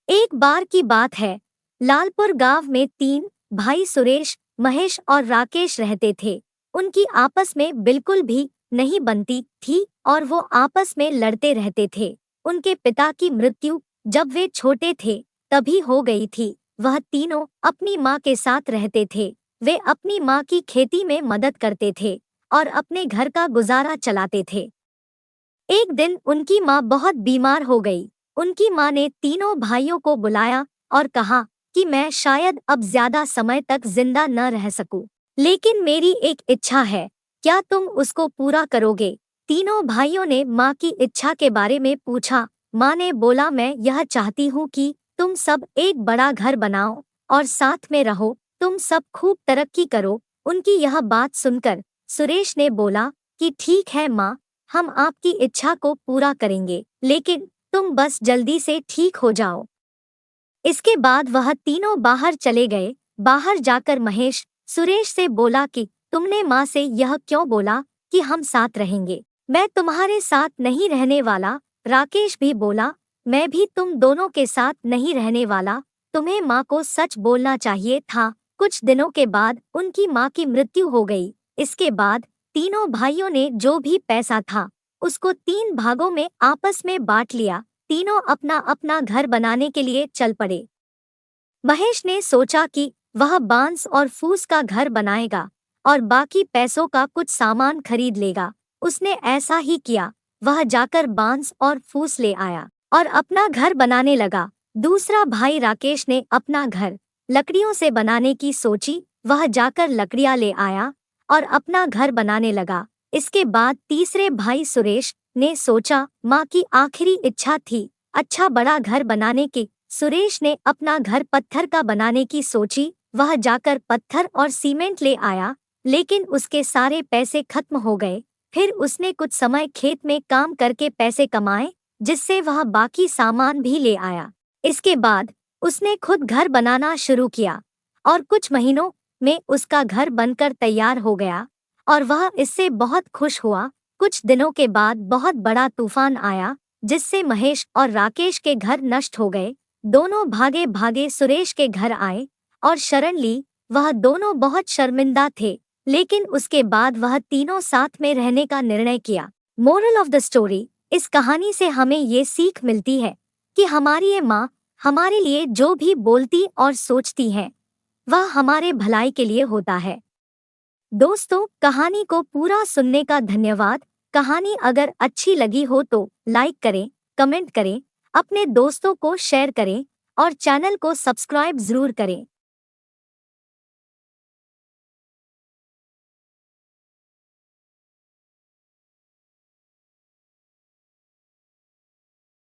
एक बार की बात है। लालपुर गांव में तीन भाई सुरेश, महेश और राकेश रहते थे। उनकी आपस में बिल्कुल भी नहीं बनती थी और वो आपस में लड़ते रहते थे। उनके पिता की मृत्यु जब वे छोटे थे तभी हो गई थी। वह तीनों अपनी माँ के साथ रहते थे। वे अपनी माँ की खेती में मदद करते थे और अपने घर का गुजारा चलाते थे। एक दिन उनकी माँ बहुत बीमार हो गई। उनकी माँ ने तीनों भाइयों को बुलाया और कहा कि मैं शायद अब ज्यादा समय तक जिंदा न रह सकूं, लेकिन मेरी एक इच्छा है, क्या तुम उसको पूरा करोगे? तीनों भाइयों ने माँ की इच्छा के बारे में पूछा। माँ ने बोला, मैं यह चाहती हूँ कि तुम सब एक बड़ा घर बनाओ और साथ में रहो, तुम सब खूब तरक्की करो। उनकी यह बात सुनकर सुरेश ने बोला कि ठीक है माँ, हम आपकी इच्छा को पूरा करेंगे, लेकिन तुम बस जल्दी से ठीक हो जाओ। इसके बाद वह तीनों बाहर चले गए। बाहर जाकर महेश सुरेश से बोला कि तुमने माँ से यह क्यों बोला कि हम साथ रहेंगे? मैं तुम्हारे साथ नहीं रहने वाला। राकेश भी बोला, मैं भी तुम दोनों के साथ नहीं रहने वाला। तुम्हें माँ को सच बोलना चाहिए था। कुछ दिनों के बाद उनकी माँ की मृत्यु हो गई। इसके बाद तीनों भाइयों ने जो भी पैसा था उसको तीन भागों में आपस में बांट लिया। तीनों अपना अपना घर बनाने के लिए चल पड़े। महेश ने सोचा कि वह बांस और फूस का घर बनाएगा और बाकी पैसों का कुछ सामान खरीद लेगा। उसने ऐसा ही किया। वह जाकर बांस और फूस ले आया और अपना घर बनाने लगा। दूसरा भाई राकेश ने अपना घर लकड़ियों से बनाने की सोची। वह जाकर लकड़ियां ले आया और अपना घर बनाने लगा। इसके बाद तीसरे भाई सुरेश ने सोचा, माँ की आखिरी इच्छा थी अच्छा बड़ा घर बनाने की। सुरेश ने अपना घर पत्थर का बनाने की सोची। वह जाकर पत्थर और सीमेंट ले आया, लेकिन उसके सारे पैसे खत्म हो गए। फिर उसने कुछ समय खेत में काम करके पैसे कमाए, जिससे वह बाकी सामान भी ले आया। इसके बाद उसने खुद घर बनाना शुरू किया और कुछ महीनों में उसका घर बनकर तैयार हो गया और वह इससे बहुत खुश हुआ। कुछ दिनों के बाद बहुत बड़ा तूफान आया, जिससे महेश और राकेश के घर नष्ट हो गए। दोनों भागे भागे सुरेश के घर आए और शरण ली। वह दोनों बहुत शर्मिंदा थे, लेकिन उसके बाद वह तीनों साथ में रहने का निर्णय किया। मोरल ऑफ द स्टोरी, इस कहानी से हमें ये सीख मिलती है कि हमारी ये माँ हमारे लिए जो भी बोलती और सोचती हैं, वह हमारे भलाई के लिए होता है। दोस्तों, कहानी को पूरा सुनने का धन्यवाद। कहानी अगर अच्छी लगी हो तो लाइक करें, कमेंट करें, अपने दोस्तों को शेयर करें और चैनल को सब्सक्राइब जरूर करें।